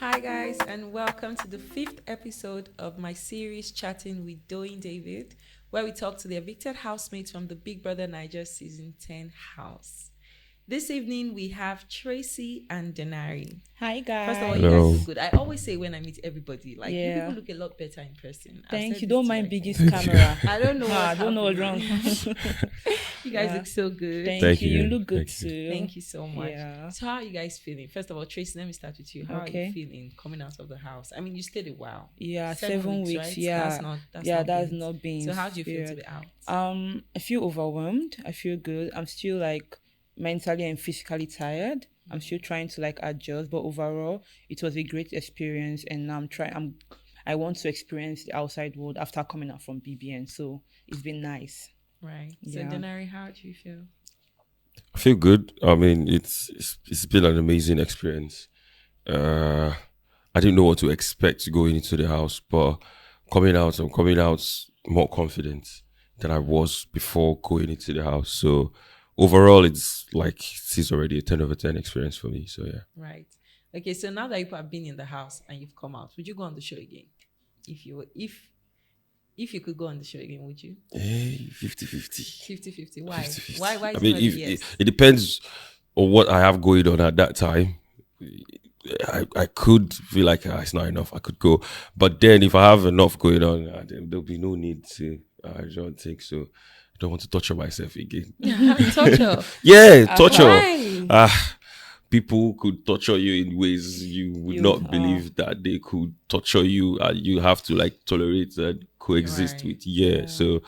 Hi, guys, and welcome to the fifth episode of my series Chatting with Doing David, where we talk to the evicted housemates from the Bigbrother Naija Season 10 house. This evening, we have Tracy and Denari. Hi guys. First of all, Hello. you guys look good. I always say when I meet everybody, like, you Yeah. people look a lot better in person. I've Thank said you. this Don't to, mind like, Biggie's Thank camera. I don't know I what's don't know what's wrong. happening. You guys Yeah. look so good. Thank you. you. You look good Thank you. too. Thank you so much. Yeah. So how are you guys feeling? First of all, Tracy, let me start with you. How are Okay. you feeling coming out of the house? I mean, you stayed a while. Yeah, 7 weeks. right? Yeah. That's that's not being. So how do you feel to be out? I feel overwhelmed. I feel good. I'm still like mentally and physically tired. I'm still trying to like adjust, but overall, it was a great experience, and I want to experience the outside world after coming out from BBN. So it's been nice. Right. So Yeah. Denari, how do you feel? I feel good. I mean, it's been an amazing experience. I didn't know what to expect going into the house, but I'm coming out more confident than I was before going into the house. So overall, it's already a 10 over 10 experience for me. So yeah. Right. Okay, so now that you have been in the house and you've come out, would you go on the show again? If you could go on the show again, would you? 50-50. 50-50. Why? 50-50. Why I is mean, it not a if yes? it depends on what I have going on at that time. I could feel like it's not enough. I could go, but then if I have enough going on, then there'll be no need to. I don't think so. I don't want to torture myself again. Torture. Yeah, torture. Why? People could torture you in ways you would You- not believe that they could torture you, and you have to like tolerate and coexist Right. with. Yeah, so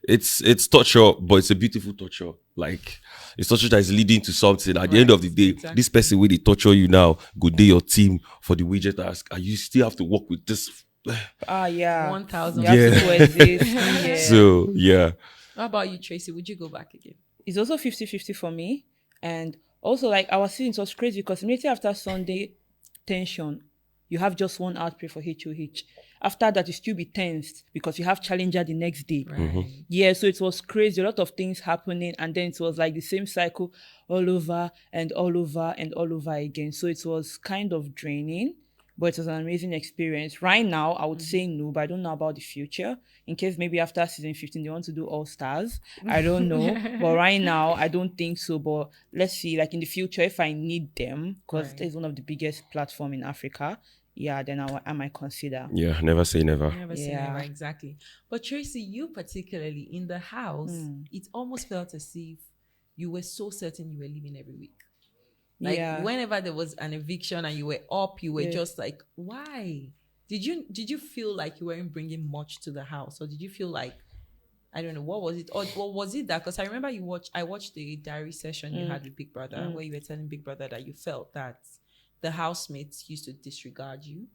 it's torture, but it's a beautiful torture. Like it's torture that is leading to something. At the end Right, of the day, exactly. this person will they torture you now. Go day your team for the widget task, and you still have to work with this. Yeah. 1,000. You have Yeah. to coexist. Yeah. So yeah, How about you, Tracy? Would you go back again? It's also 50-50 for me. And also, like, our season was crazy because immediately after Sunday tension, you have just one outbreak for HOH. After that, you still be tensed because you have Challenger the next day. Right. Yeah, so it was crazy. A lot of things happening. And then it was like the same cycle all over and all over and all over again. So it was kind of draining, but it was an amazing experience. Right now, I would say no, but I don't know about the future. In case maybe after season 15, they want to do All Stars. I don't know. But right now, I don't think so. But let's see, like in the future, if I need them, because Right. it's one of the biggest platform in Africa, yeah, then I might consider. yeah. Never say never. Never say Yeah. never, exactly. But Tracy, you particularly in the house, it almost felt as if you were so certain you were leaving every week. Like Yeah. whenever there was an eviction and you were up, you were Yeah. just like, why? Did you feel like you weren't bringing much to the house, or did you feel like, I don't know, what was it, or was it that? Because I remember I watched the diary session you had with Bigbrother, where you were telling Bigbrother that you felt that the housemates used to disregard you.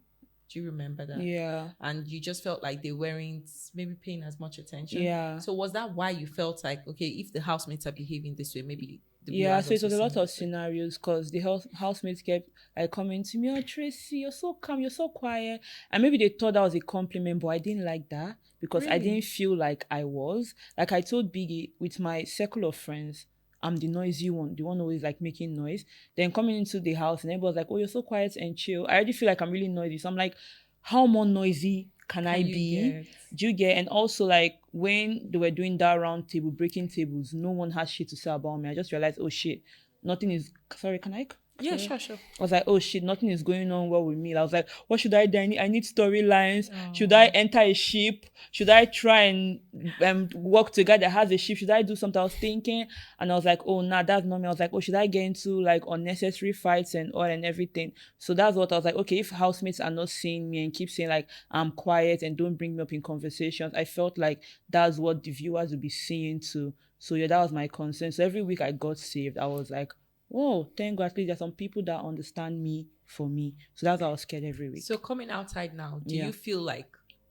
Do you remember that? Yeah. And you just felt like they weren't maybe paying as much attention. Yeah. So was that why you felt like, okay, if the housemates are behaving this way, maybe the Yeah, viewers so it was also a lot see of this way? scenarios because the housemates kept like coming to me, oh Tracy, you're so calm, you're so quiet. And maybe they thought that was a compliment, but I didn't like that because I Really? didn't feel like I was. Like I told Biggie, with my circle of friends, I'm the noisy one, the one always like making noise. Then coming into the house and everybody was like, oh, you're so quiet and chill. I already feel like I'm really noisy. So I'm like, how more noisy can I you be? get? Do you get? And also, like, when they were doing that round table, breaking tables, no one has shit to say about me. I just realized, oh shit, nothing is. Sorry, can I? Yeah, Okay. sure. I was like, oh shit, nothing is going on well with me. I was like, what should I do? I need storylines. Should I enter a ship? Should I try and work to a guy that has a ship? Should I do something? I was thinking, and I was like, oh, nah, that's not me. I was like, oh, should I get into like unnecessary fights and all and everything? So that's what I was like, okay, if housemates are not seeing me and keep saying like I'm quiet and don't bring me up in conversations, I felt like that's what the viewers would be seeing too. So yeah, that was my concern. So every week I got saved, I was like, oh, thank God, at least there's some people that understand me for me. So that's why I was scared every week. So coming outside now, do Yeah. you feel like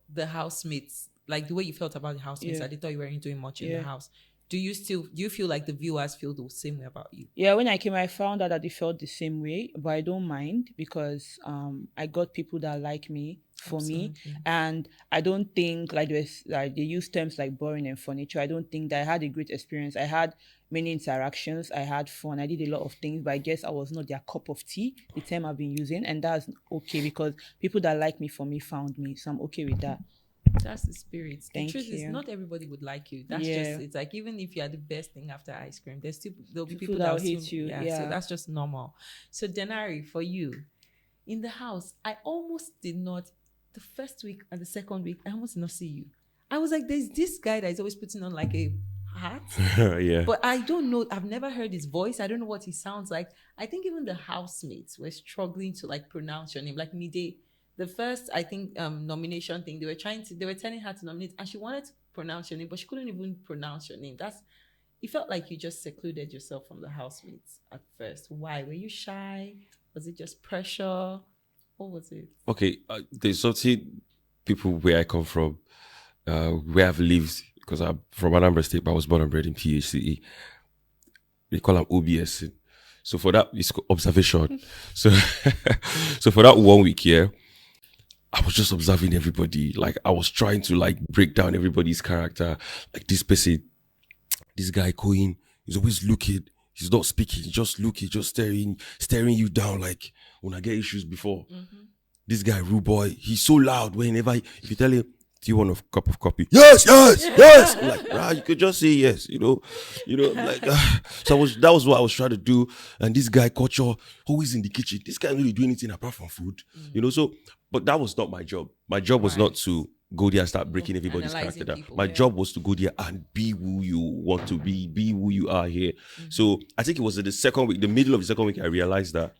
the housemates, like the way you felt about the housemates, Yeah. that they thought you weren't doing much in Yeah. the house? Do you feel like the viewers feel the same way about you? Yeah, when I came, I found out that they felt the same way, but I don't mind because I got people that like me for me, Absolutely. and I don't think like they use terms like boring and furniture. I don't think that I had a great experience. I had many interactions. I had fun. I did a lot of things, but I guess I was not their cup of tea, the term I've been using. And that's okay because people that like me for me found me. So I'm okay with that. That's the spirit. The Thank truth is, you. not everybody would like you. That's Yeah. just, it's like, even if you are the best thing after ice cream, there'll be People people that that will will hate still, you. Yeah, Yeah. so that's just normal. So Denari, for you, in the house, I almost did not, the first week and the second week, I almost did not see you. I was like, there's this guy that is always putting on like a hat. Yeah. But I don't know, I've never heard his voice. I don't know what he sounds like. I think even the housemates were struggling to like pronounce your name. Like Mide, the first, I think, nomination thing, they were telling her to nominate, and she wanted to pronounce your name, but she couldn't even pronounce your name. It felt like you just secluded yourself from the housemates at first. Why? Were you shy? Was it just pressure? What was it? Okay, there's something people where I come from, where I've lived, because I'm from Anambra State, but I was born and bred in PHCE. They call them OBS. So for that, it's observation. So, so for that 1 week, yeah, I was just observing everybody. Like I was trying to like break down everybody's character. Like this person, this guy Cohen, he's always looking. He's not speaking. He's just looking, just staring you down. Like when I get issues before. Mm-hmm. This guy, Rude Boy, he's so loud. Whenever if you tell him, do you want a cup of coffee? Yes. I'm like, you could just say yes. Like so that was what I was trying to do. And this guy, Culture, always in the kitchen. This guy really do anything apart from food. So. But that was not my job. My job was not to go there and start breaking everybody's character down. My job was to go there and be who you want to be who you are here. Mm-hmm. So I think it was in the second week, the middle of the second week, I realized that,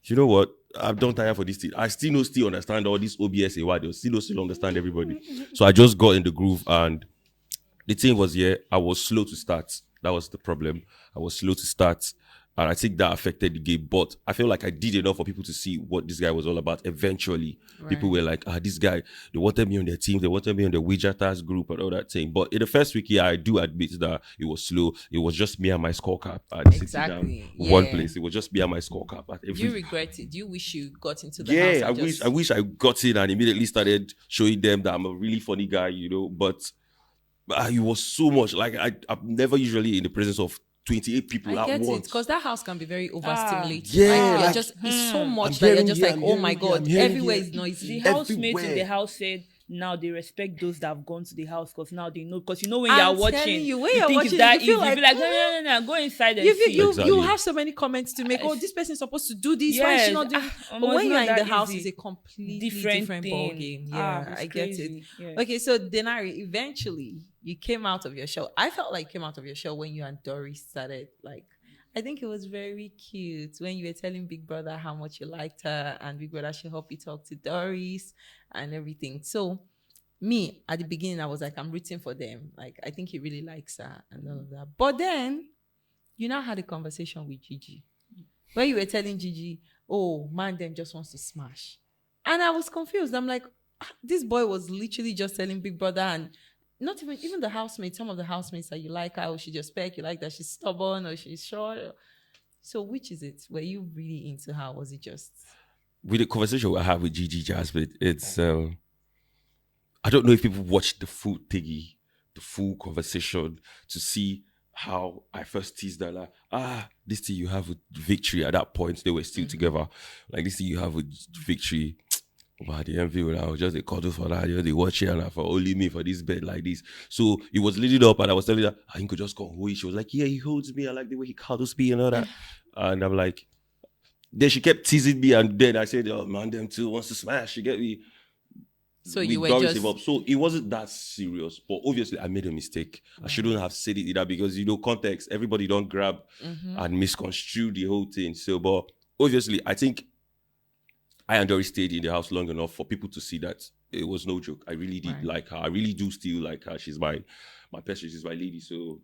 you know what? I'm done tired for this thing. I still understand all this OBS and why they still understand everybody. So I just got in the groove, and the thing was, I was slow to start. That was the problem. I was slow to start. And I think that affected the game. But I feel like I did enough for people to see what this guy was all about. Eventually, people were like, this guy, they wanted me on their team. They wanted me on the Widgeters group and all that thing. But in the first week, I do admit that it was slow. It was just me and my scorecard. Exactly. One place. It was just me and my scorecard. Do you regret it? Do you wish you got into the house? Yeah, I wish I got in and immediately started showing them that I'm a really funny guy, But it was so much. Like, I'm never usually in the presence of 28 people at once. Because that house can be very overstimulating. Yeah, it's so much that you're just like, oh my God, everywhere is noisy. The housemates in the house said now they respect those that have gone to the house because now they know. Because when you're watching, you think it's that easy. You be like, no, go inside and see. You have so many comments to make. Oh, this person is supposed to do this. Why is she not doing? But when you're in the house, it's a completely different ball game. Yeah, I get it. Yeah. Okay, so Denari, eventually you came out of your shell. I felt like you came out of your shell when you and Doris started. Like, I think it was very cute when you were telling Bigbrother how much you liked her, and Bigbrother should help you talk to Doris and everything. So me, at the beginning, I was like, I'm rooting for them. Like, I think he really likes her and all of that. But then you now had a conversation with Gigi where you were telling Gigi, oh, man, them just wants to smash. And I was confused. I'm like, this boy was literally just telling Bigbrother, and not even the housemates, some of the housemates that you like her, or she just spec, you like that she's stubborn or she's short. So which is it? Were you really into her? Was it just... With the conversation I had with Gigi Jasmine, it's... I don't know if people watched the full thingy, the full conversation to see how I first teased her. Like, this thing you have with Victory. At that point, they were still together. Like, this thing you have with Victory... But the envy when I was just a cuddle for that, they watch it and for only me for this bed like this. So it was leading up, and I was telling her, I could just come away. She was like, yeah, he holds me. I like the way he cuddles me and all that. And I'm like, then she kept teasing me, and then I said, oh man, them two wants to smash. You get me? So you were just... So it wasn't that serious, but obviously I made a mistake. I shouldn't have said it either because, context, everybody don't grab and misconstrue the whole thing. So, but obviously I think I and Dory stayed in the house long enough for people to see that it was no joke. I really did like her. I really do still like her. She's my person. She's my lady. So,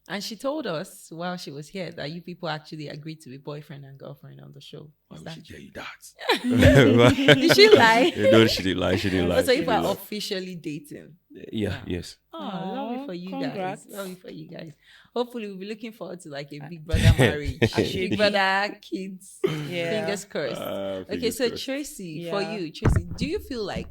and she told us while she was here that you people actually agreed to be boyfriend and girlfriend on the show. Why would she tell you that? Did she lie? No, she didn't lie. She didn't lie. So you are officially dating. Yeah. Yes. Oh, lovely for you congrats. guys. Lovely for you guys. Hopefully, we'll be looking forward to like a Bigbrother marriage, Bigbrother kids. Yeah. Fingers crossed. Okay, so Tracy, for you, Tracy, do you feel like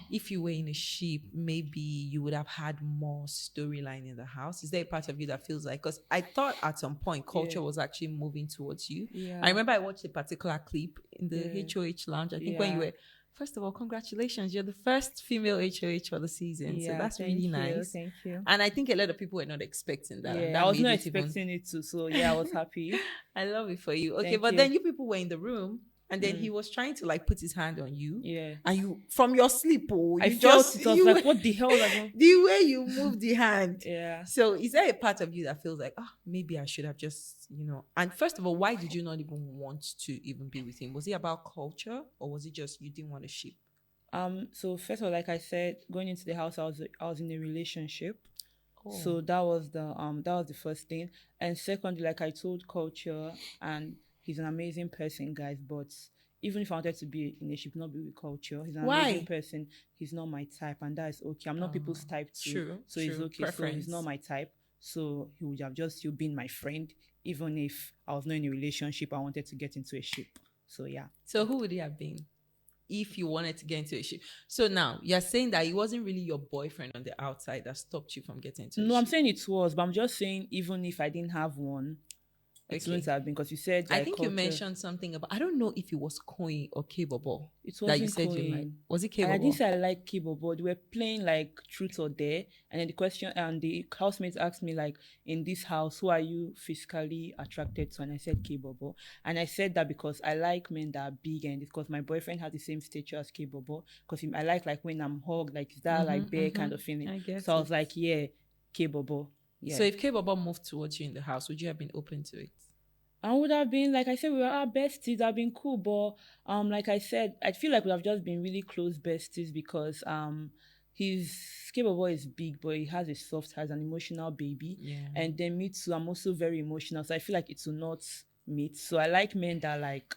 if you were in a ship, maybe you would have had more storyline in the house? Is there a part of you that feels like, because I thought at some point culture was actually moving towards you. Yeah. I remember I watched a particular clip in the Yeah. HOH lounge. I think when you were, first of all, congratulations, you're the first female HOH for the season. So that's really nice. Thank you. And I think a lot of people were not expecting that. And that I was made not it even- expecting it to. So I was happy. I love it for you. Okay, Thank but you. then you people were in the room, and then he was trying to like put his hand on you. Yeah. And you, from your sleep, you I felt it. I was you- like, what the hell? Like, the way you move the hand. yeah. So is there a part of you that feels like, maybe I should have just, and first of all, why did you not even want to even be with him? Was it about culture, or was it just you didn't want to ship? So first of all, like I said, going into the house, I was in a relationship. Oh. So that was the first thing. And secondly, like I told Culture, and he's an amazing person, guys, but even if I wanted to be in a ship, not be with Culture, he's an amazing person. He's not my type, and that is okay. I'm not people's type too. True. So it's okay. Preference. So he's not my type. So he would have just still been my friend, even if I was not in a relationship, I wanted to get into a ship. So yeah. So who would he have been if you wanted to get into a ship? So now you're saying that it wasn't really your boyfriend on the outside that stopped you from getting into a No, I'm ship. saying it was, but I'm just saying even if I didn't have one, it wouldn't have been, because you said I like, think you mentioned something about, I don't know if it was Coin or K-Bobo it that you wasn't said you Coin. like. Was it And K-Bobo? I didn't say I like K-Bobo. They were playing like Truth or Dare, and then the question, and the housemates asked me like, in this house, who are you physically attracted to? And I said K-Bobo, and I said that because I like men that are big, and because my boyfriend has the same stature as K-Bobo, because I like when I'm hugged, like is that like bear kind of feeling. I get So I it. was like, yeah, K-Bobo. Yeah. So if K-Bobo moved towards you in the house, would you have been open to it? I would have been, like I said, we were our besties. I've been cool, but like I said, I feel like we have just been really close besties because his capable is big, but he has an emotional baby. Yeah. And then me too, I'm also very emotional, so I feel like it will not meet. So I like men that like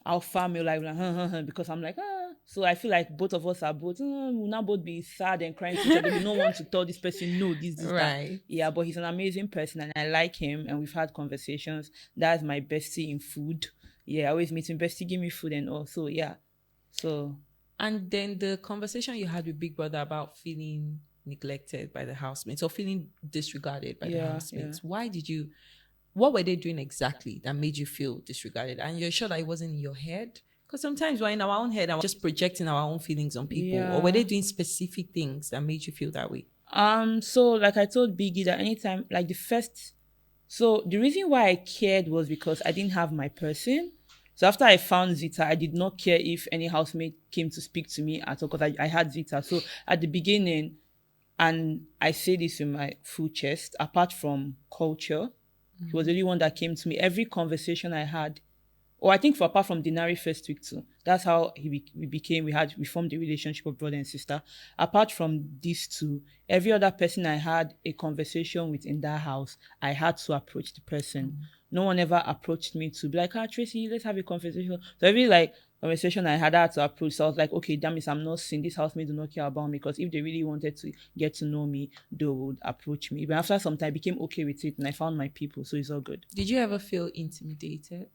alpha male, like because I'm like So I feel like both of us are both we'll not both be sad and crying to each other. We don't want to tell this person no, this Right. that. Yeah, but he's an amazing person and I like him and we've had conversations. That's my bestie in food. Yeah, I always meet him, bestie, give me food and all. So yeah. So And then the conversation you had with Bigbrother about feeling neglected by the housemates or feeling disregarded by the housemates. What were they doing exactly that made you feel disregarded? And you're sure that it wasn't in your head? Because sometimes we're in our own head and we're just projecting our own feelings on people. Yeah. Or were they doing specific things that made you feel that way? So like I told Biggie that anytime, like so the reason why I cared was because I didn't have my person. So after I found Zita, I did not care if any housemate came to speak to me at all because I had Zita. So at the beginning, and I say this with my full chest, apart from Culture, he was the only one that came to me. Every conversation I had, or I think apart from Denari first week too, that's how we formed a relationship of brother and sister. Apart from these two, every other person I had a conversation with in that house, I had to approach the person. No one ever approached me to be like, Tracy, let's have a conversation. So every conversation I had to approach. So I was like, okay, damn it, I'm not seeing this housemate do not care about me because if they really wanted to get to know me, they would approach me. But after some time, I became okay with it and I found my people, so it's all good. Did you ever feel intimidated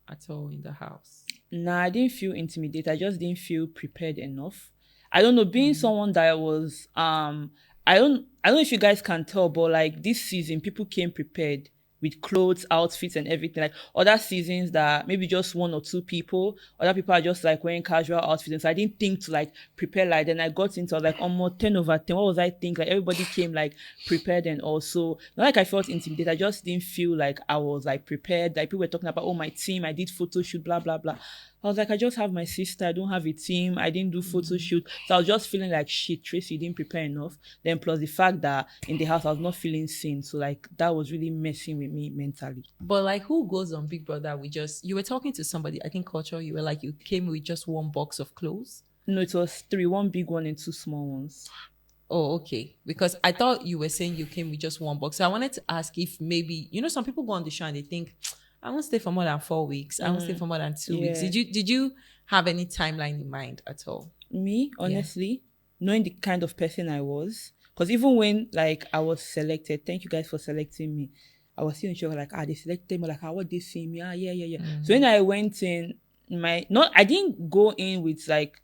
at all in the house? Nah, I didn't feel intimidated. I just didn't feel prepared enough. I don't know, being someone that was I don't know if you guys can tell, but like this season, people came prepared with clothes, outfits, and everything. Like other seasons that maybe just one or two people, other people are just like wearing casual outfits. And so I didn't think to like prepare like. Then I got into like almost 10 over 10. What was I think? Like everybody came like prepared and also not like I felt intimidated. I just didn't feel like I was like prepared. Like people were talking about, oh, my team, I did photo shoot, blah blah blah. I was like, I just have my sister. I don't have a team. I didn't do photo shoot. So I was just feeling like, shit, Tracy, you didn't prepare enough. Then plus the fact that in the house, I was not feeling seen. So like, that was really messing with me mentally. But like, who goes on Bigbrother? You were talking to somebody, I think Culture, you were like, you came with just one box of clothes? No, it was 3, 1 big one and 2 small ones. Oh, okay. Because I thought you were saying you came with just one box. So I wanted to ask if maybe, some people go on the show and they think, I won't stay for more than 4 weeks. I won't stay for more than 2 weeks. Did you have any timeline in mind at all? Me, honestly, knowing the kind of person I was, because even when like I was selected, thank you guys for selecting me. I was still in shock, like, they selected me, like, what they see me? Yeah. So when I went in, I didn't go in with like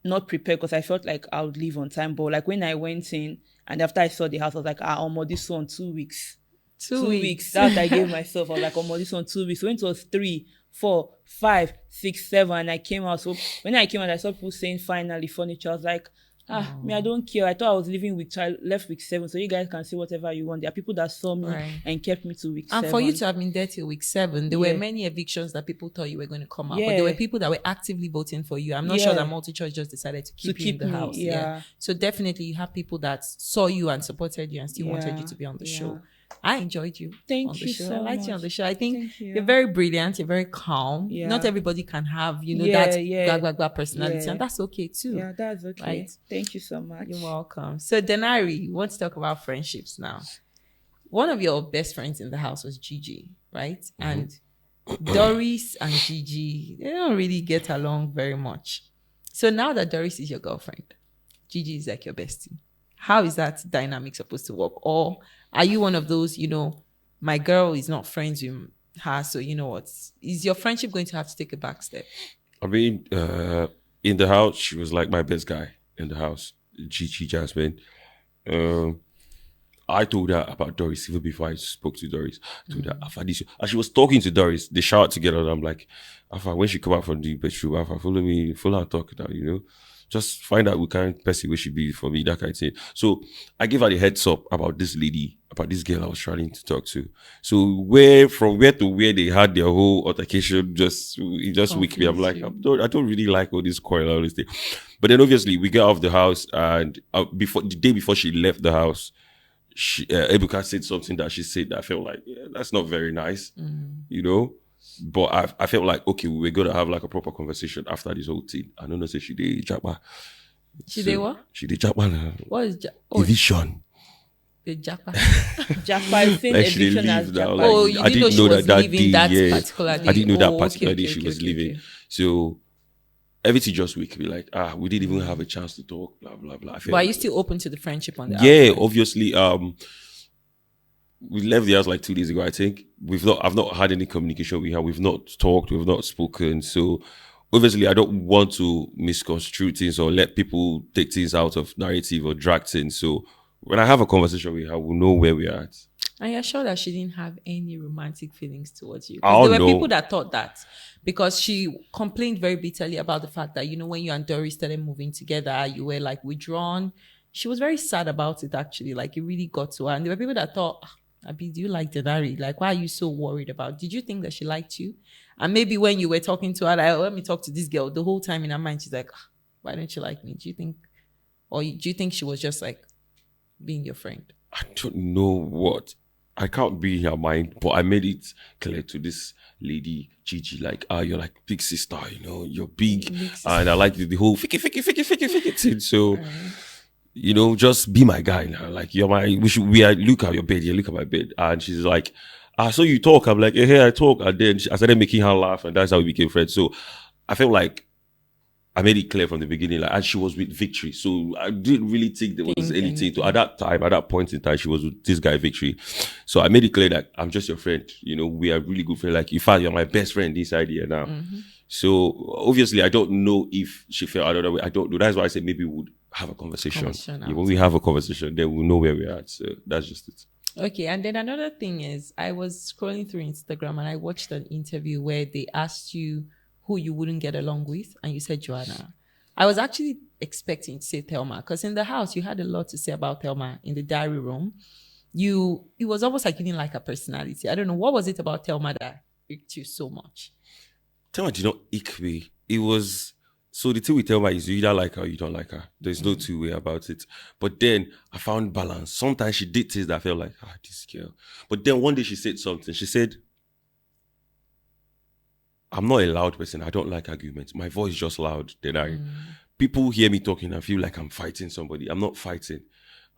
not prepared because I felt like I would leave on time. But like when I went in and after I saw the house, I was like, this one 2 weeks. 2 weeks. That's what I gave myself. I was like, this one 2 weeks. So when it was 3, 4, 5, 6, 7, and I came out. So when I came out, I saw people saying finally furniture. I was like, me, I don't care. I thought I was leaving left week 7, so you guys can say whatever you want. There are people that saw me and kept me to week 7. And for you to have been there till week 7, there were many evictions that people thought you were going to come out. But there were people that were actively voting for you. I'm not sure that MultiChoice just decided to keep you in the house. Yeah. So definitely you have people that saw you and supported you and still wanted you to be on the show. I enjoyed you. Thank you so much. I liked you on the show. I think you're very brilliant. You're very calm. Yeah. Not everybody can have, that blah personality. And that's okay too. Yeah, that's okay. Right? Thank you so much. You're welcome. So Denari, we want to talk about friendships now. One of your best friends in the house was Gigi, right? Mm-hmm. And Doris and Gigi, they don't really get along very much. So now that Doris is your girlfriend, Gigi is like your bestie. How is that dynamic supposed to work? Or are you one of those, my girl is not friends with her, so you know what? Is your friendship going to have to take a back step? I mean, in the house, she was like my best guy in the house, Gigi Jasmine. I told her about Doris even before I spoke to Doris. I told her, Afa, this, as she was talking to Doris, they showered together, and I'm like, Afa, when she come out from the bedroom, Afa, follow her talk now, Just find out what kind of person she be for me, that kind of thing. So I gave her the heads up about this lady, about this girl I was trying to talk to. So from where to where they had their whole altercation, it just weak me. I'm like, I don't really like all this quarrel, all this thing. But then obviously we got off the house, and the day before she left the house, Ebuka said something that she said that I felt like, that's not very nice, But I felt like, okay, we were going to have like a proper conversation after this whole thing. I don't know, say she did Japa. She did what? She did Japa. What is Eviction. The Japa. Japa, I think eviction as Japa. Like, you didn't know she was leaving that particular day. I didn't know that particular day she was leaving. Okay. So everything just weak. Be like, we didn't even have a chance to talk, blah, blah, blah. But are you still open to the friendship on that? Yeah, obviously. We left the house like 2 days ago, I think. I've not had any communication with her. We've not talked. We've not spoken. So obviously, I don't want to misconstrue things or let people take things out of narrative or drag things. So when I have a conversation with her, we'll know where we're at. And you're sure that she didn't have any romantic feelings towards you? There were people that thought that, because she complained very bitterly about the fact that, when you and Doris started moving together, you were like withdrawn. She was very sad about it, actually. Like, it really got to her. And there were people that thought, Abi, do you like Denari? Like, why are you so worried about? Did you think that she liked you? And maybe when you were talking to her, like, let me talk to this girl, the whole time in her mind, she's like, why don't you like me? Do you think she was just like being your friend? I don't know what. I can't be in her mind, but I made it clear to this lady, Gigi, like, you're like big sister, you're big and I like the whole fiki thing. So, just be my guy now. Like, you're look at your bed, look at my bed. And she's like, so you talk. I'm like, hey, I talk. And then I started making her laugh, and that's how we became friends. So I felt like I made it clear from the beginning, like, and she was with Victory. So I didn't really think there was anything to, at that point in time, she was with this guy, Victory. So I made it clear that I'm just your friend. We are really good friends. Like, in fact, you're my best friend inside here now. Mm-hmm. So obviously, I don't know if she felt another way. I don't know. That's why I said maybe we would have a conversation. When we have a conversation, then we'll know where we're at. So that's just it. Okay. And then another thing is, I was scrolling through Instagram and I watched an interview where they asked you who you wouldn't get along with, and you said Joanna. I was actually expecting to say Thelma, because in the house, you had a lot to say about Thelma in the diary room. It was almost like you didn't like her personality. I don't know. What was it about Thelma that irked you so much? Thelma did not ick me. It was... So the thing with Thelma is, you either like her or you don't like her. There's no two way about it. But then I found balance. Sometimes she did things that I felt like, this girl. But then one day she said something. She said, I'm not a loud person. I don't like arguments. My voice is just loud. People hear me talking and feel like I'm fighting somebody. I'm not fighting.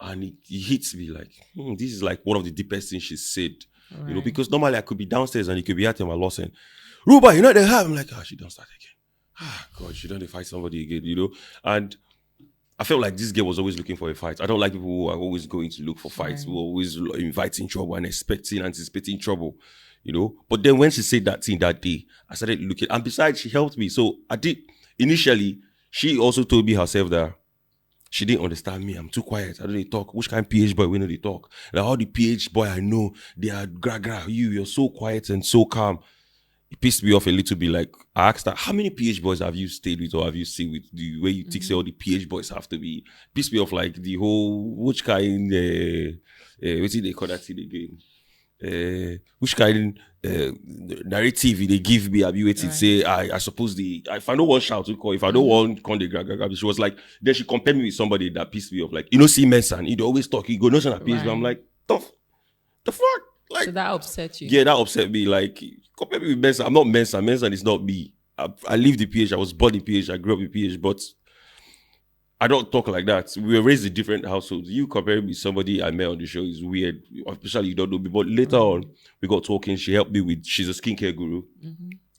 And it hits me like, this is like one of the deepest things she said. Right. Because normally I could be downstairs and it could be at my loss and, Ruba, you're not there. I'm like, she don't start again. God, she don't fight somebody again, And I felt like this girl was always looking for a fight. I don't like people who are always going to look for fights, who are always inviting trouble and anticipating trouble, But then when she said that thing that day, I started looking. And besides, she helped me. So I did, initially, She also told me herself that she didn't understand me. I'm too quiet. I don't need to talk. Which kind of PH boy we know they talk? Like all the PH boy I know, they are gra. You're so quiet and so calm. It pissed me off a little bit. Like I asked her, how many PH boys have you stayed with or have you seen with? The way you think say all the PH boys have to be. Pissed me off like the whole which kind what did they call that thing again? Which kind narrative they give me, have you waited say I suppose if I don't want shout to call, if I don't want con the she was like, then she compared me with somebody that pissed me off, like, see Mensan, he'd always talk, he go notion at PH, but I'm like, the fuck? Like, so that upset you? Yeah, that upset me. Like, compare me with Mensan. I'm not Mensan. Mensan is not me. I live the PH, I was born in PH, I grew up in PH, but I don't talk like that. We were raised in different households. You comparing me with somebody I met on the show is weird, especially you don't know me. But later on, we got talking. She helped me with, she's a skincare guru.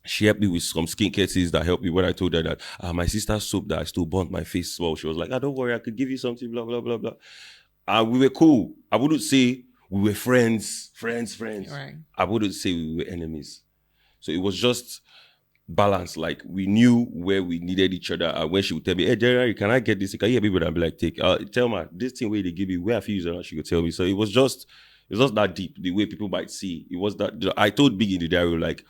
She helped me with some skincare things that helped me when I told her that my sister's soap that I still burnt my face well. She was like, don't worry, I could give you something, blah, blah, blah, blah. And we were cool. I wouldn't say we were friends. Right. I wouldn't say we were enemies. So it was just balance. Like we knew where we needed each other, and when she would tell me, hey Denari, can I get this? Can you help me with that? I'd be like, tell me this thing where they give me, where I feel using it, she could tell me. So it was just that deep, the way people might see. It was that I told Big in the diary, like,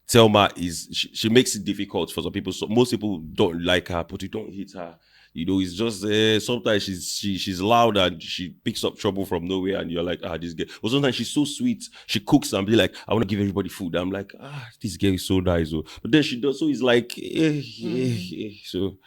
Thelma she makes it difficult for some people. So most people don't like her, but you don't hit her. It's just sometimes she's loud and she picks up trouble from nowhere, and you're like, this girl. But sometimes she's so sweet. She cooks and be like, I want to give everybody food. I'm like, this girl is so nice. Oh. But then she does, so it's like, So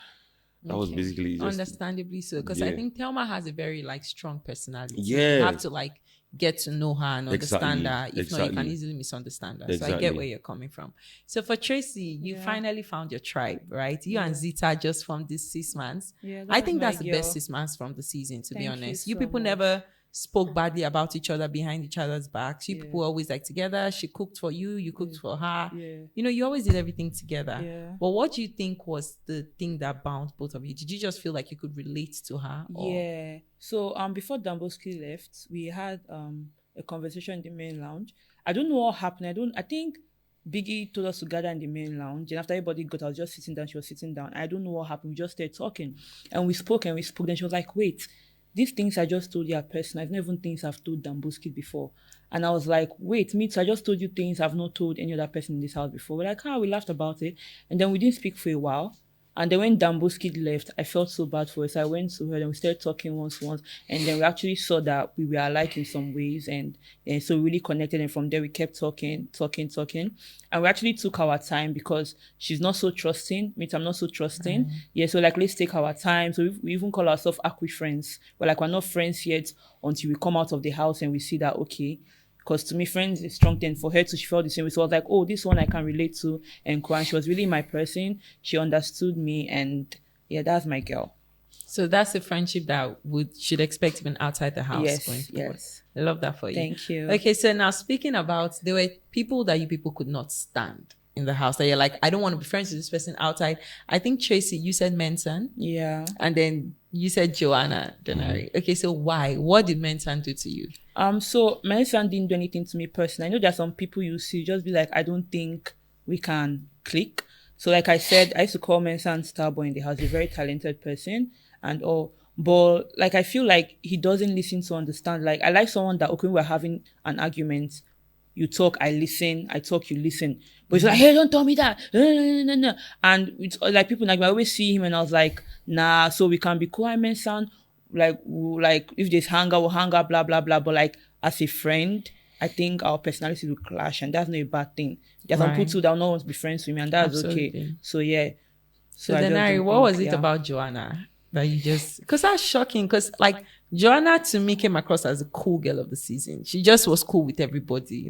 that was basically just, understandably so, because I think Thelma has a very strong personality. Yeah, you have to get to know her and understand her. If not, you can easily misunderstand her. So I get where you're coming from. So for Tracy, you finally found your tribe, right? You and Zita just formed this 6 months. Yeah, I think that's the best 6 months from the season, to be honest. You people never spoke badly about each other behind each other's backs. You people always together. She cooked for you, you cooked for her. Yeah. You always did everything together. Yeah. But what do you think was the thing that bound both of you? Did you just feel like you could relate to her? Or? Yeah. So before Damboski left, we had a conversation in the main lounge. I don't know what happened. I think Biggie told us to gather in the main lounge, and after everybody got, I was just sitting down. She was sitting down. I don't know what happened. We just started talking, and we spoke. Then she was like, "Wait, these things I just told you are personal. It's not even things I've told Damboski before." And I was like, "Wait, me too. I just told you things I've not told any other person in this house before." We're like, we laughed about it, and then we didn't speak for a while. And then when Damboski left, I felt so bad for her. So I went to her and we started talking once. And then we actually saw that we were alike in some ways. And so we really connected. And from there, we kept talking. And we actually took our time because she's not so trusting. I'm not so trusting. Yeah, so let's take our time. So we even call ourselves acqui friends. We're not friends yet until we come out of the house and we see that, okay. Because to me, friends is strong thing. For her too, she felt the same way. So I was like, this one I can relate to. And she was really my person. She understood me. And yeah, that's my girl. So that's a friendship that should expect even outside the house. Yes. I love that for you. Thank you. Okay, so now speaking about, there were people that you people could not stand in the house. That you're like, I don't want to be friends with this person outside. I think, Tracy, you said Mensan. Yeah. And then you said Joanna Denari. Okay, so why? What did Mensan do to you? So Mensan didn't do anything to me personally. I know there are some people you see just be like, I don't think we can click. So like I said, I used to call Mensan Starboy in the house. He's a very talented person and all. But I feel like he doesn't listen to understand. I like someone that, okay, we're having an argument. You talk, I listen. I talk, you listen. But he's like, hey, don't tell me that. No. And it's people I always see him and I was like, nah, so we can be cool. I Mensan. If there's hunger, we'll hunger, blah, blah, blah. But as a friend, I think our personalities will clash and that's not a bad thing. There's some people that not want to be friends with me and that's okay. So yeah. So Denari, what was it about Joanna that you just, because that's shocking, because Joanna to me came across as a cool girl of the season. She just was cool with everybody.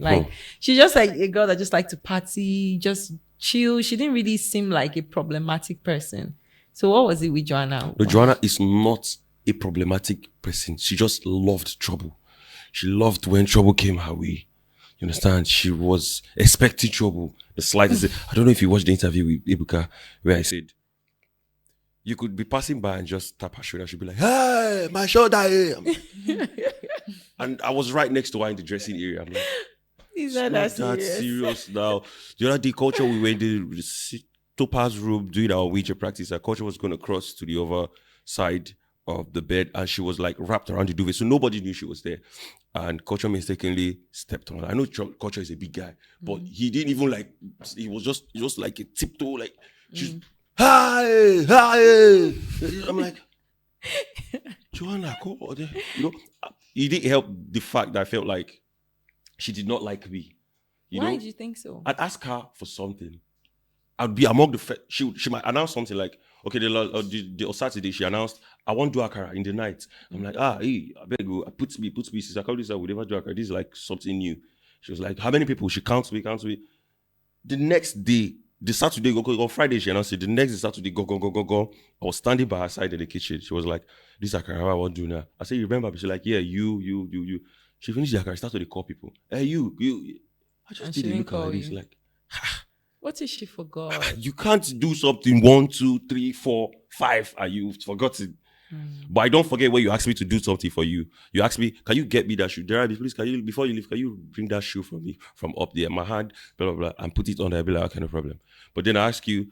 She's just a girl that just liked to party, just chill. She didn't really seem like a problematic person. So what was it with Joanna? No, Joanna is not a problematic person. She just loved trouble. She loved when trouble came her way. You understand? She was expecting trouble. The slightest. I don't know if you watched the interview with Ibuka where I said, you could be passing by and just tap her shoulder. She'd be like, hey, my shoulder. And I was right next to her in the dressing area. I'm like, is that serious now? The other day culture we went in, Topaz room doing our Ouija practice. Our culture was going to cross to the other side of the bed, and she was like wrapped around the duvet, so nobody knew she was there. And culture mistakenly stepped on her. I know culture is a big guy, but he didn't even like. He was just like a tiptoe, like she's hi. I'm like, Joanna, go over there. You know, it didn't help the fact that I felt like she did not like me. Why did you think so? I'd ask her for something. I'd be among the she might announce something like, okay, the Saturday she announced, I won't do akara in the night. I'm like, hey, I better go. Put me, sister. I call this out. We never do akara. This is like something new. She was like, how many people? She counts me. The next day, the Saturday, on Friday, she announced it. The next Saturday, go. I was standing by her side in the kitchen. She was like, this akara, I won't do now. I said, you remember? She's like, yeah, you. She finished the akara, started to call people. Hey, you. I just didn't look at her. It's like, what if she forgot? You can't do something 1, 2, 3, 4, 5, and you've forgotten. But I don't forget when you ask me to do something for you. You ask me, can you get me that shoe? Denari, please, before you leave, can you bring that shoe for me from up there, my hand, blah, blah, blah, and put it on there? I'll be like, okay, no problem. But then I ask you,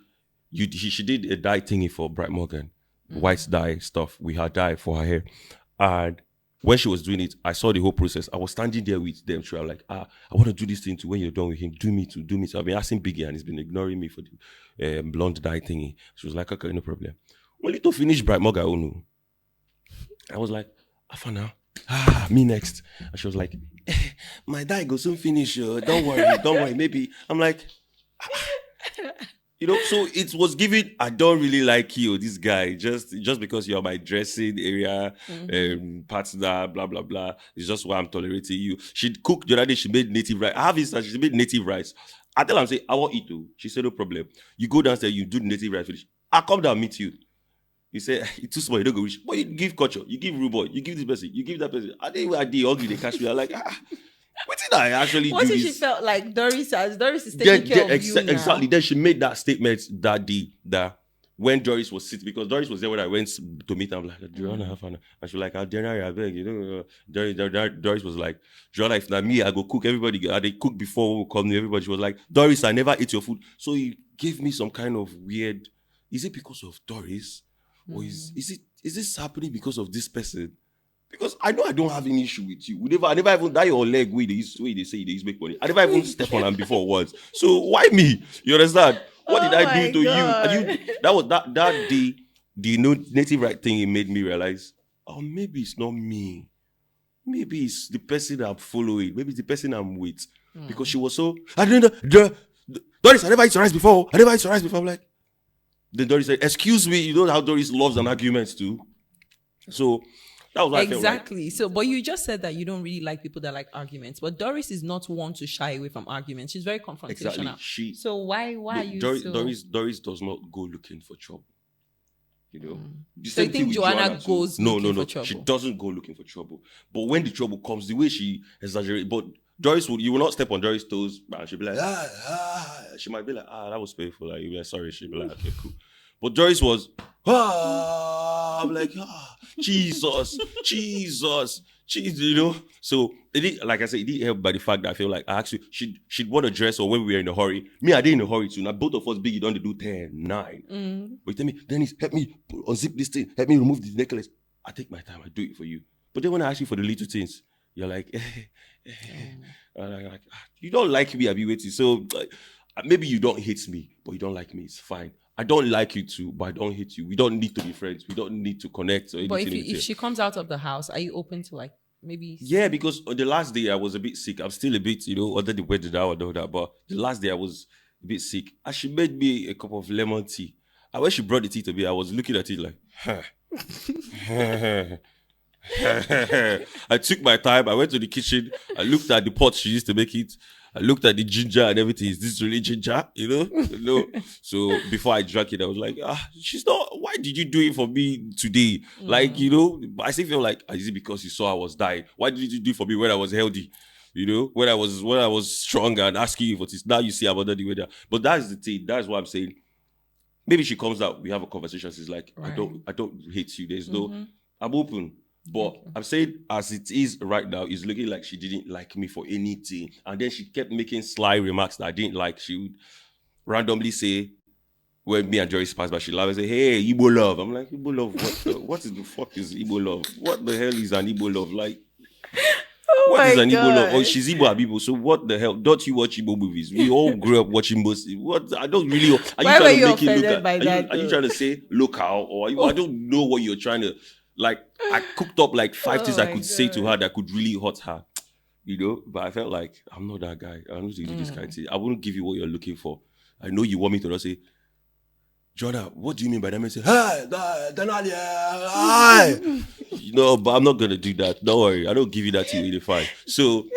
she did a dye thingy for Bright Morgan, white dye stuff. We had dye for her hair. And when she was doing it, I saw the whole process. I was standing there with them. So I'm like, I want to do this thing too. When you're done with him, do me too. I've been asking Biggie and he's been ignoring me for the blonde dye thingy. She was like, okay, no problem. Only to finish Bright Morgan, I was like, Afana, me next. And she was like, my dye go soon finish. Don't worry. Maybe. I'm like, so it was given, I don't really like you, this guy, just because you're my dressing area, partner, blah, blah, blah. It's just why I'm tolerating you. She cooked the other day, she made native rice. I have this, she made native rice. I tell her, say, I want eat too. She said, no problem. You go downstairs, you do the native rice finish. I'll come down and meet you. He said, it's too small, you don't go rich. But you give culture, you give ruboy, you give this person, you give that person. I think I did ugly, they catch me. I'm like, what did I actually do? What if she felt like Doris is taking care of you now? Exactly. Then she made that statement that when Doris was sitting, because Doris was there when I went to meet her, I'm like, Joanna, have fun. And she was like, Denari, I beg, Doris was like, Joanna, if not me, I go cook. Everybody, they cook before we come. Everybody, she was like, Doris, I never ate your food. So he gave me some kind of weird, is it because of Doris? Or is this happening because of this person? Because I know I don't have any issue with you. I never even that your leg way they say they make money. I never even step on them before once. So why me? You understand? What did I do to God. you? And you that was that day, the native right thing, it made me realize, maybe it's not me. Maybe it's the person I'm following. Maybe it's the person I'm with. Because she was so, I didn't know, Doris, I never eat your rice before. I'm like, then Doris said, excuse me, you know how Doris loves an argument too? So that was what exactly. I felt like. So, but you just said that you don't really like people that like arguments. But Doris is not one to shy away from arguments. She's very confrontational. Exactly. So why are you Doris does not go looking for trouble. You know. So you think Joanna goes looking for trouble? She doesn't go looking for trouble. But when the trouble comes, the way she exaggerates, but Doris you will not step on Doris' toes, and she'll be like, she might be like, that was painful. Like, you'll be like, sorry. She'll be like, okay, cool. But Doris was, I'm like, Jesus, you know. So it did, like I said, it did help by the fact that I feel like I actually she'd want to dress or when we were in a hurry. Me, I didn't in a hurry too. Now both of us big, you don't do 10, 9. But you tell me, Dennis, help me unzip this thing, help me remove the necklace. I take my time, I do it for you. But then when I ask you for the little things, you're like, you don't like me, I'll be waiting. So maybe you don't hate me, but you don't like me. It's fine. I don't like you too, but I don't hate you. We don't need to be friends. We don't need to connect or anything. But if she comes out of the house, are you open to like maybe? Yeah, because on the last day I was a bit sick. I'm still a bit, under the weather now and all that. But the last day I was a bit sick. And she made me a cup of lemon tea. And when she brought the tea to me, I was looking at it like, I took my time. I went to the kitchen. I looked at the pot she used to make it. I looked at the ginger and everything. Is this really ginger? No. So before I drank it, I was like, she's not. Why did you do it for me today? Like, I still feel like, is it because you saw I was dying? Why did you do it for me when I was healthy? When I was strong and asking you for this. Now you see I'm under the weather. But that's the thing. That's what I'm saying. Maybe she comes out, we have a conversation. She's like, right. I don't hate you. There's no, I'm open. But I'm saying, as it is right now, it's looking like she didn't like me for anything. And then she kept making sly remarks that I didn't like. She would randomly say, when me and Joyce passed by, she laughed and say, "Hey, Igbo love." I'm like, Igbo love? What is the fuck is Igbo love? What the hell is an Igbo love? Like, what is an Igbo love? Oh, she's Igbo Abibo. So what the hell? Don't you watch Igbo movies? We all grew up watching most. What? I don't really. Are Why you were trying you to make it look offended at? by that, Are you though? trying to say local, or I don't know what you're trying to. Like, I cooked up like 5 things I could say to her that could really hurt her. You know, but I felt like I'm not that guy. I don't need to do this kind of thing. I wouldn't give you what you're looking for. I know you want me to not say, Jordan, what do you mean by that? And say, hey, Denari, hi. You know, but I'm not gonna do that. Don't worry, I don't give you that till you're fine. So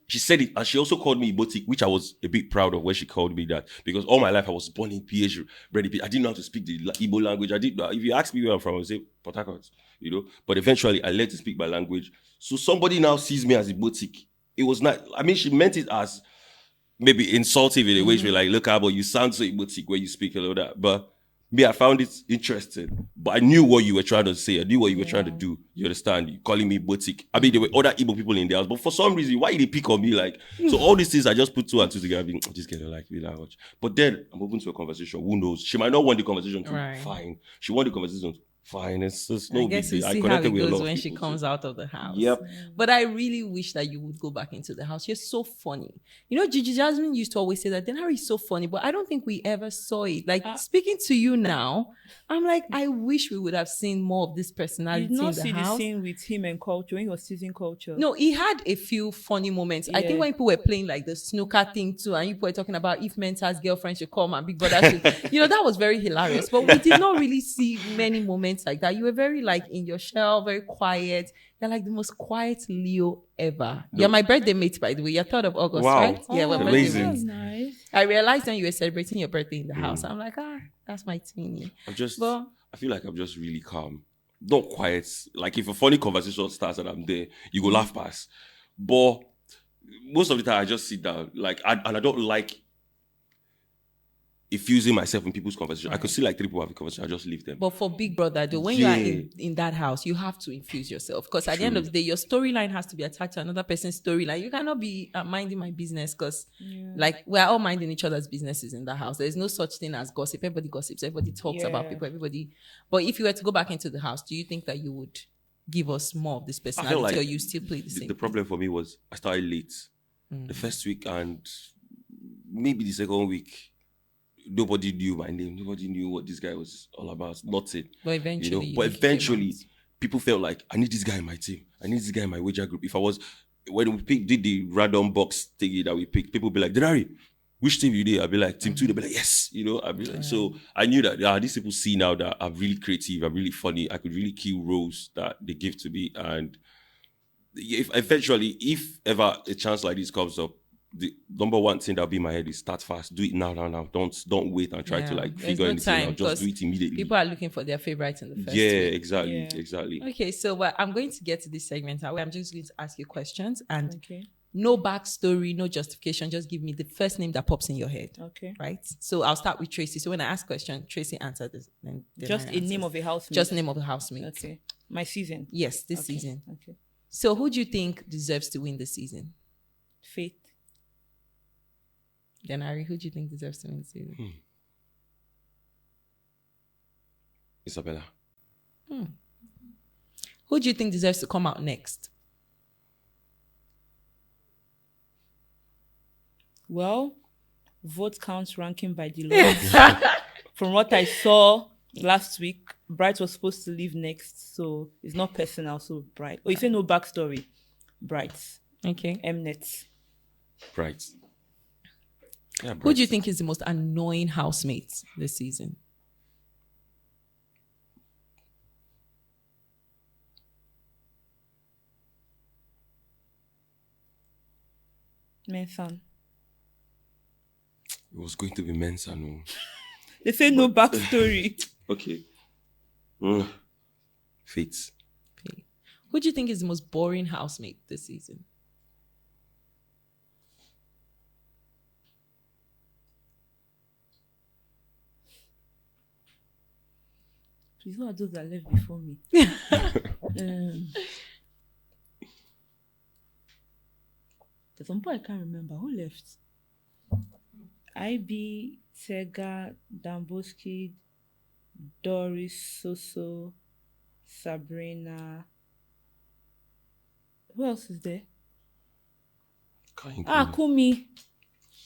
she said it, and she also called me Ibotik, which I was a bit proud of when she called me that, because all my life I was born in PH, ready. I didn't know how to speak the Igbo language. I did. If you ask me where I'm from, I would say Port Harcourt. You know, but eventually I learned to speak my language. So somebody now sees me as Ibotik. It was not. I mean, she meant it as maybe insultive in a way. She's like, "Look, Abo, you sound so Ibotik when you speak and all that." But me, I found it interesting. But I knew what you were trying to say. I knew what you were trying to do. You understand? You calling me Botik. I mean, there were other Igbo people in the house, but for some reason, why did they pick on me? Like, so all these things, I just put 2 and 2 together. I mean, this girl don't like me that much. But then I'm open to a conversation. Who knows? She might not want the conversation to. Right. Fine. She want the conversation to. Fine. It's no I guess big you deal. see I how connected it with a lot goes of when she people, comes so. out of the house. Yep. But I really wish that you would go back into the house. You're so funny. You know, Gigi Jasmine used to always say that Denari is so funny, but I don't think we ever saw it. Like, speaking to you now, I'm like, I wish we would have seen more of this personality You did in not the see the house. scene with him and Culture when he was teasing Culture. No, he had a few funny moments. I think Yeah. when people were playing like the snooker thing too, and people were talking about if Menta's girlfriend should come and Bigbrother should, you know, that was very hilarious. But we did not really see many moments like that. You were very like in your shell, very quiet. You're like the most quiet Leo ever. You're my birthday mate, by the way. You're 3rd of August, Wow. right? Yeah, we're birthday Amazing. mates. That's nice. I realized when you were celebrating your birthday in the house. I'm like, that's my teenie. I feel like I'm just really calm. Not quiet. Like if a funny conversation starts and I'm there, you go laugh past. But most of the time I just sit down. Like, and I don't like infusing myself in people's conversation. I could see like 3 people have a conversation, I just leave them. But for Bigbrother, though, when you are in that house, you have to infuse yourself. Because at the end of the day, your storyline has to be attached to another person's storyline. You cannot be minding my business because, like, we're all minding each other's businesses in the house. There's no such thing as gossip. Everybody gossips. Everybody talks about people. Everybody. But if you were to go back into the house, do you think that you would give us more of this personality, like or you still play the same? The problem for me was I started late. The first week and maybe the second week, nobody knew my name. Nobody knew what this guy was all about. Nothing. But eventually, you know? But eventually, people felt like, I need this guy in my team. I need this guy in my wager group. If I was, when we did the random box thingy that we picked, people be like, Denari, which team you did? I'd be like, team 2. They'd be like, yes. You know, I'd be like, so I knew that these people see now that I'm really creative, I'm really funny. I could really kill roles that they give to me. And if ever a chance like this comes up, the number one thing that'll be in my head is start fast. Do it now. Don't wait and try to like figure anything out. Just do it immediately. People are looking for their favorites in the first week. Yeah. Exactly. Okay, so I'm going to get to this segment where I'm just going to ask you questions and no backstory, no justification. Just give me the first name that pops in your head. Okay. Right? So I'll start with Tracy. So when I ask question, Tracy answers this. Then just a name of a housemate. Just name of a housemate. Okay. My season. Yes, this season. Okay. So who do you think deserves to win this season? Faith. Denari, who do you think deserves to win the season? Isabella. Who do you think deserves to come out next? Well, vote counts ranking by Deloitte. From what I saw last week, Bright was supposed to leave next, so it's not personal, so Bright. Oh, you say no backstory. Bright. Okay. Mnet. Bright. Yeah, who do you think is the most annoying housemate this season? Mensan. It was going to be Mensa, no. They say no backstory. Okay. Fates. Okay. Who do you think is the most boring housemate this season? Please, who are those that left before me? There's some point I can't remember. Who left? IB, Tega, Damboski, Doris, Soso, Sabrina. Who else is there? Kumi.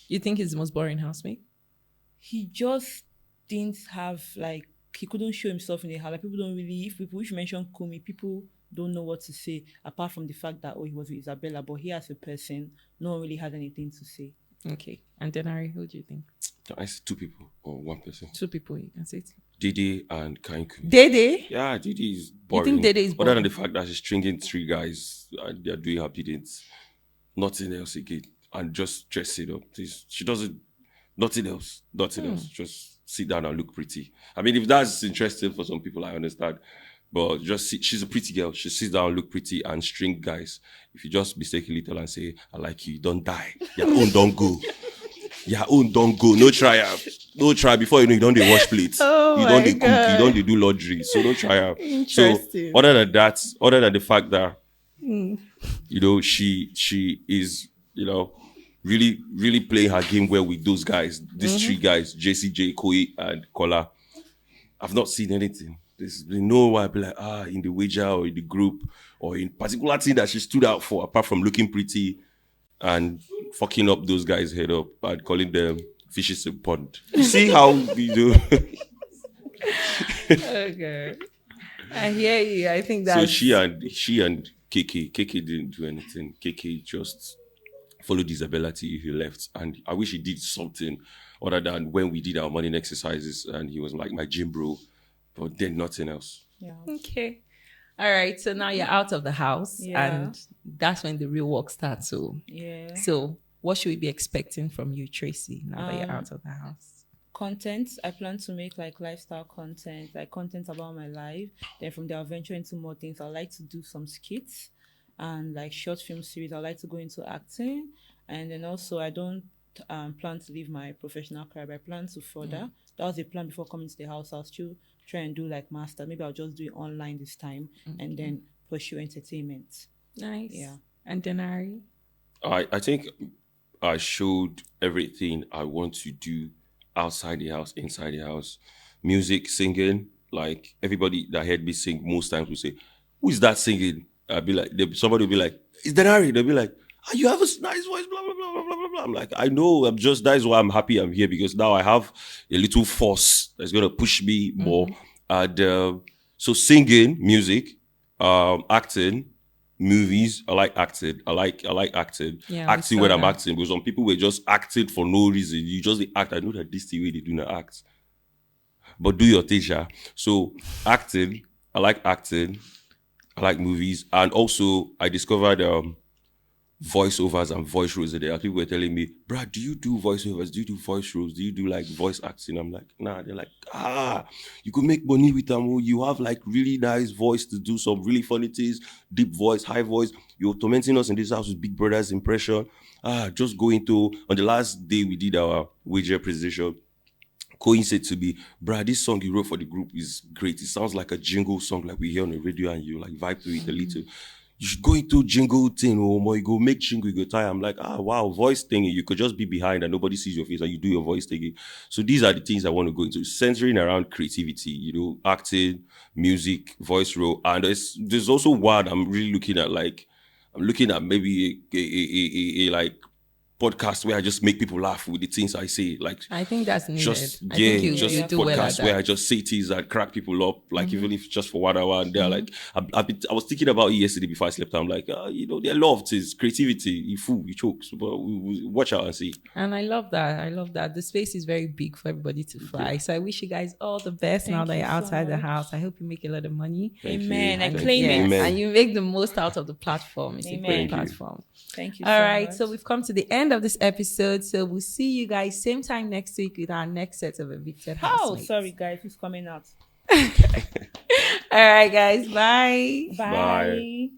You think he's the most boring housemate? He just didn't have he couldn't show himself in the house. Like, people don't really, if you mention Kumi, people don't know what to say apart from the fact that he was with Isabella, but he as a person, no one really had anything to say. Okay. And Denari, who do you think? I see 2 people or 1 person. 2 people, you can say it. Dede and Kainku. Dede? Yeah, Dede is boring. You think Dede is boring? Other than the fact that she's stringing 3 guys and they're doing her biddings. Nothing else again. And just dress it up. She doesn't, nothing else. Just sit down and look pretty. I mean, if that's interesting for some people, I understand. But she's a pretty girl. She sits down, look pretty, and string guys. If you just mistakenly tell her and say, I like you, don't die. Your own don't go. Your own don't go. No try. No try. Before you know, you don't do wash plates. Oh, you don't do cook. You don't do laundry. So don't try. So other than that, other than the fact that, you know, she is, you know, really, really playing her game well with those guys. These 3 guys, JCJ, Koi, and Kola. I've not seen anything. There's been no one be like, in the wager or in the group or in particular thing that she stood out for, apart from looking pretty and fucking up those guys' head up and calling them fishes in pond. You see how we do? Okay. I hear you. I think that. So she and KK didn't do anything. KK just followed Isabella till he left. And I wish he did something other than when we did our morning exercises and he was like my gym bro. But then nothing else. Yeah. Okay. All right. So now you're out of the house, and that's when the real work starts. So Yeah. So what should we be expecting from you, Tracy, now that you're out of the house? Content. I plan to make lifestyle content, content about my life. Then from there, I'll venture into more things. I'd like to do some skits and short film series. I'd like to go into acting, and then also I don't plan to leave my professional career, but I plan to further. That was a plan before coming to the house. I'll still try and do master. Maybe I'll just do it online this time and then pursue entertainment. Nice. Yeah. And Denari? I think I showed everything I want to do outside the house, inside the house. Music, singing. Like, everybody that heard me sing most times will say, who is that singing? I'll be like, somebody will be like, it's Denari. They'll be like, you have a nice voice, blah, blah, blah, blah, blah, blah. I'm like, I know, that is why I'm happy I'm here, because now I have a little force that's going to push me more. And so singing, music, acting, movies. I like acting. I like acting. Yeah, acting when I'm acting, because some people were just acting for no reason. You just act. I know that this is the way they do not act. But do your thing, yeah. So acting, I like acting. I like movies. And also I discovered voiceovers and voice roles there. People were telling me, Brad, do you do voiceovers? Do you do voice roles? Do you do voice acting? I'm like, nah. They're like, you could make money with them. You have really nice voice to do some really funny things, deep voice, high voice. You're tormenting us in this house with Bigbrother's impression. Just going to, on the last day we did our wager presentation, Coin said to me, Brad, this song you wrote for the group is great. It sounds like a jingle song like we hear on the radio, and you vibe to it a little. You should go into jingle thing, or you go make jingle, you go tire. I'm like, wow, voice thingy. You could just be behind and nobody sees your face and you do your voice thingy. So these are the things I want to go into. Centering around creativity, acting, music, voice role. And there's also one I'm really looking at, I'm looking at maybe a podcast where I just make people laugh with the things I say. I think that's needed. I think you do well at podcast that. where I just say things that crack people up, even if just for 1 hour. And they're I was thinking about it yesterday before I slept. I'm like, their love is creativity. You fool, you chokes. But we watch out and see. And I love that. The space is very big for everybody to fly. So I wish you guys all the best now that you're outside the house. I hope you make a lot of money. Amen. I Thank claim you. it. Amen. And you make the most out of the platform. It's a great platform. Thank you. All right, so we've come to the end of this episode. So we'll see you guys same time next week with our next set of evicted housemates. Sorry guys, who's coming out? All right, guys. Bye. Bye.